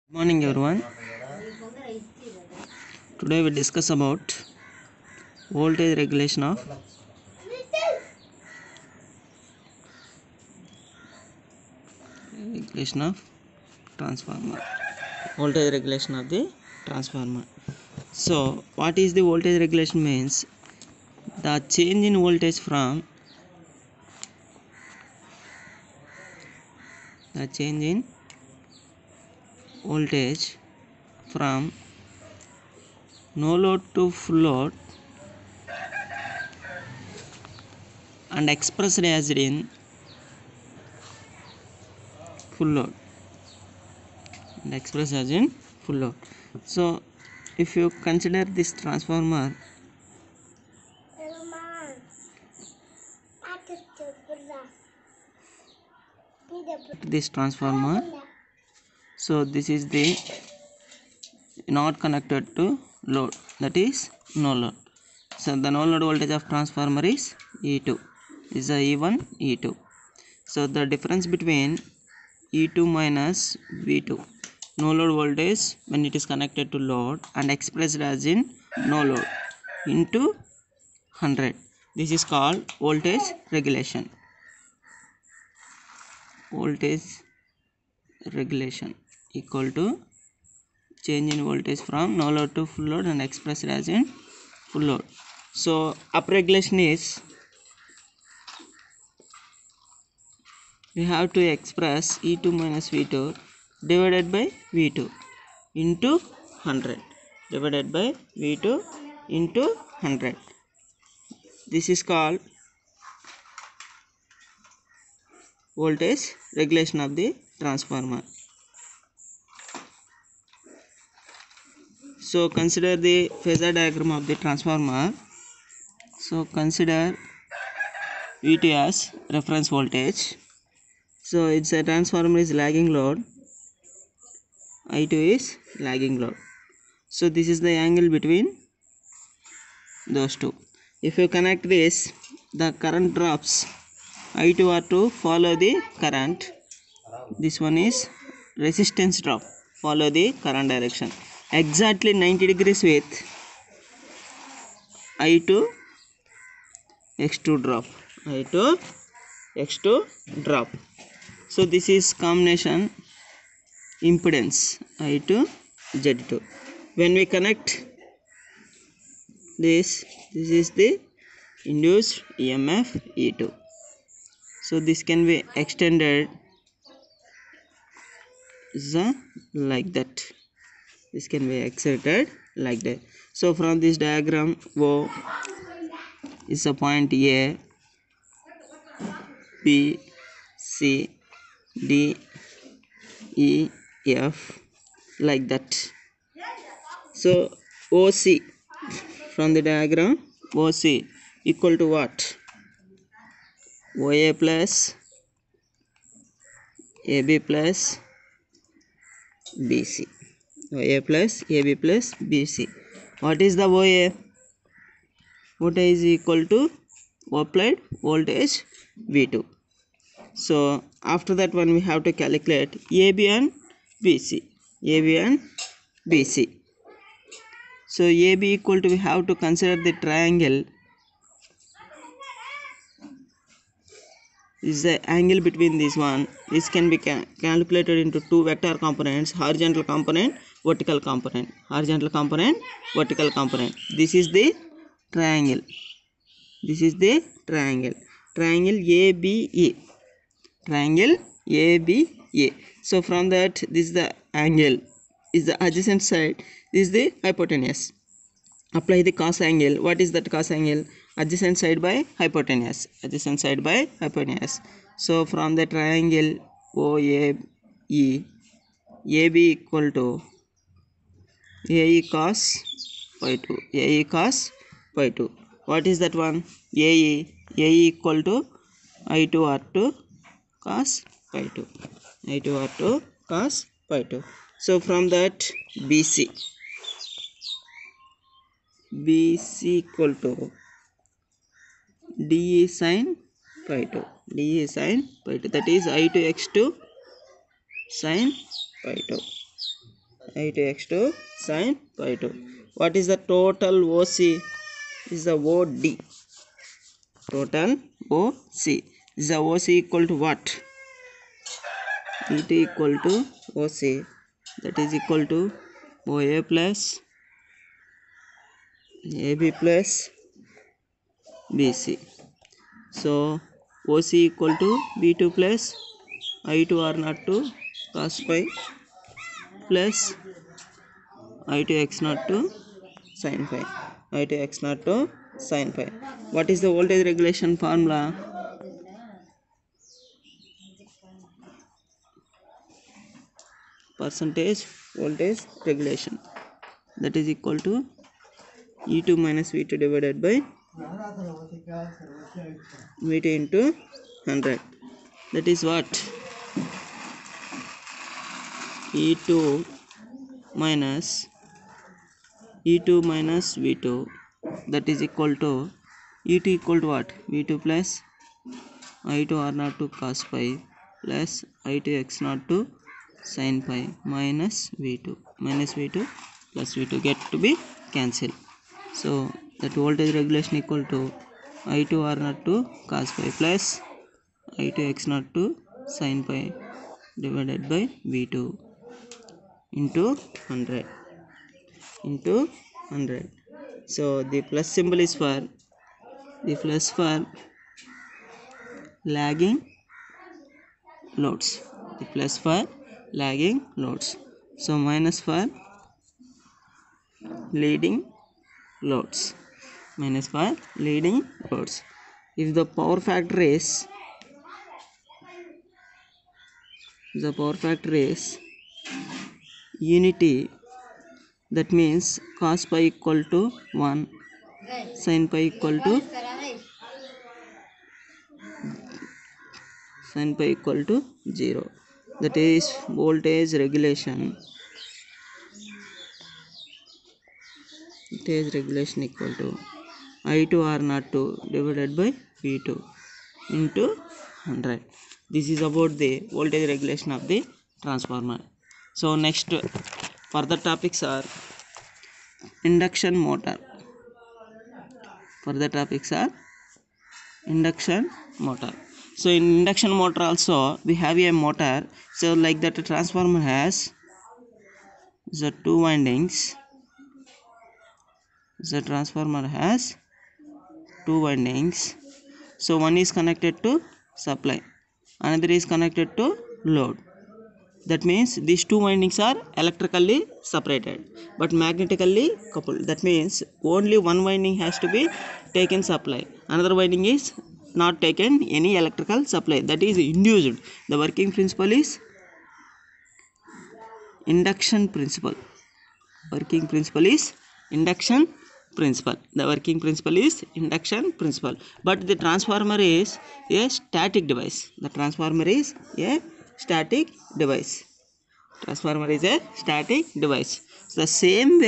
Good morning everyone. Today we discuss about voltage regulation of transformer. Voltage regulation of the transformer. So what is the voltage regulation means? The change in voltage from no load to full load and expressed as in full load So if you consider this transformer, so this is the not connected to load, that is no load. So the no load voltage of transformer is E2, is a E1 E2. So the difference between E2 minus V2, no load voltage when it is connected to load and expressed as in no load, into 100. This is called voltage regulation. Voltage regulation equal to change in voltage from no load to full load and expressed as in full load. So up regulation is, we have to express E2 minus V2 divided by V2 into 100, divided by V2 into 100. This is called voltage regulation of the transformer. So consider the phasor diagram of the transformer. So consider V2 as reference voltage. So it's a transformer is lagging load, I2 is lagging load. So this is the angle between those two. If you connect this, the current drops, I2 are to follow the current. This one is resistance drop, follow the current direction. Exactly 90 degrees with I2 X2 drop. I2 X2 drop. So this is combination impedance I2 Z2. When we connect this is the induced EMF E2. So this can be extended like that. This can be exerted like that. So from this diagram, O is a point A, B, C, D, E, F, like that. So OC, from the diagram, OC equal to what? OA plus AB plus BC. OA plus AB plus BC. What is the OA? OA is equal to applied voltage V2. So after that one we have to calculate AB and BC. AB and BC. So AB equal to, we have to consider the triangle is the angle between this one. This can be calculated into two vector components, horizontal component, vertical component. Horizontal component, vertical component. This is the triangle. This is the triangle. Triangle ABA. Triangle ABA. So from that, this is the angle, is the adjacent side, this is the hypotenuse. Apply the cos angle. What is that cos angle? Adjacent side by hypotenuse. Adjacent side by hypotenuse. So from the triangle OAE, AB equal to AE cos pi 2. AE cos pi 2. What is that one? AE equal to I2 R2 cos pi 2. I2 R2 cos pi 2. So from that BC equal to DE sin pi 2. DE sin pi 2. That is I2 X2 sin pi 2. I2 x2 sin pi 2. What is the total OC? Is the OD. Total OC. Is the OC equal to what? Et equal to OC. That is equal to OA plus AB plus BC. So OC equal to B2 plus I2 R0 to cos pi plus I2 x0 to sin pi. I2 x0 to sin pi. What is the voltage regulation formula? Percentage voltage regulation. That is equal to E2 minus V2 divided by V2 into 100. That is what? E2 minus V2. That is equal to E2 equal to what? V2 plus I2 R0 to cos pi plus I2 x0 to sin pi minus V2 plus V2 get to be cancelled. So that voltage regulation equal to I2 R0 to cos pi plus I2 x0 to sin pi divided by V2 into 100. So the plus symbol is for lagging loads. So minus for leading loads. If the power factor is unity, that means cos pi equal to 1, sin pi equal to 0. That is voltage regulation equal to I2 R0 divided by V2 into 100. This is about the voltage regulation of the transformer. So next further topics are induction motor. So in induction motor also we have a motor. So like that transformer has the two windings. So one is connected to supply, another is connected to load. That means these two windings are electrically separated but magnetically coupled. That means only one winding has to be taken supply, another winding is not taken any electrical supply, that is induced. The working principle is induction principle. The working principle is induction principle. But the transformer is a static device. The same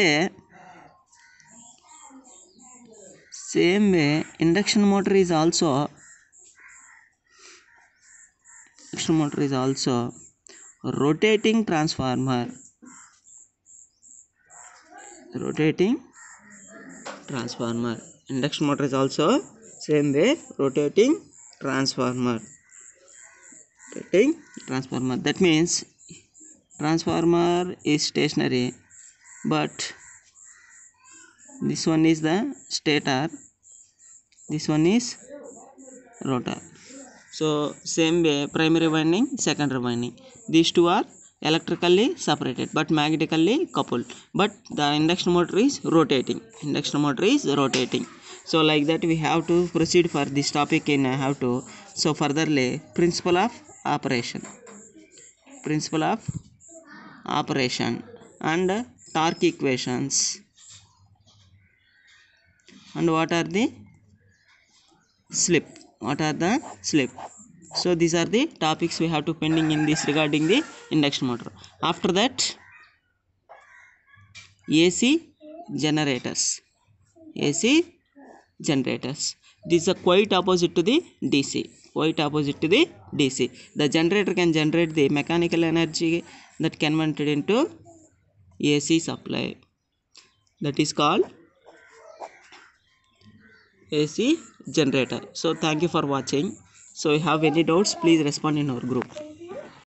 way induction motor is also rotating transformer. Induction motor is also same way rotating transformer. That means transformer is stationary, but this one is the stator, this one is rotor. So same way primary winding, secondary winding, these two are electrically separated but magnetically coupled. But the induction motor is rotating. So like that we have to proceed for this topic in how to. So furtherly principle of operation and torque equations, and what are the slip. So these are the topics we have to pending in this regarding the induction motor. After that AC generators. These are quite opposite to the DC. The generator can generate the mechanical energy that converted into AC supply. That is called AC generator. So thank you for watching. So if you have any doubts, please respond in our group.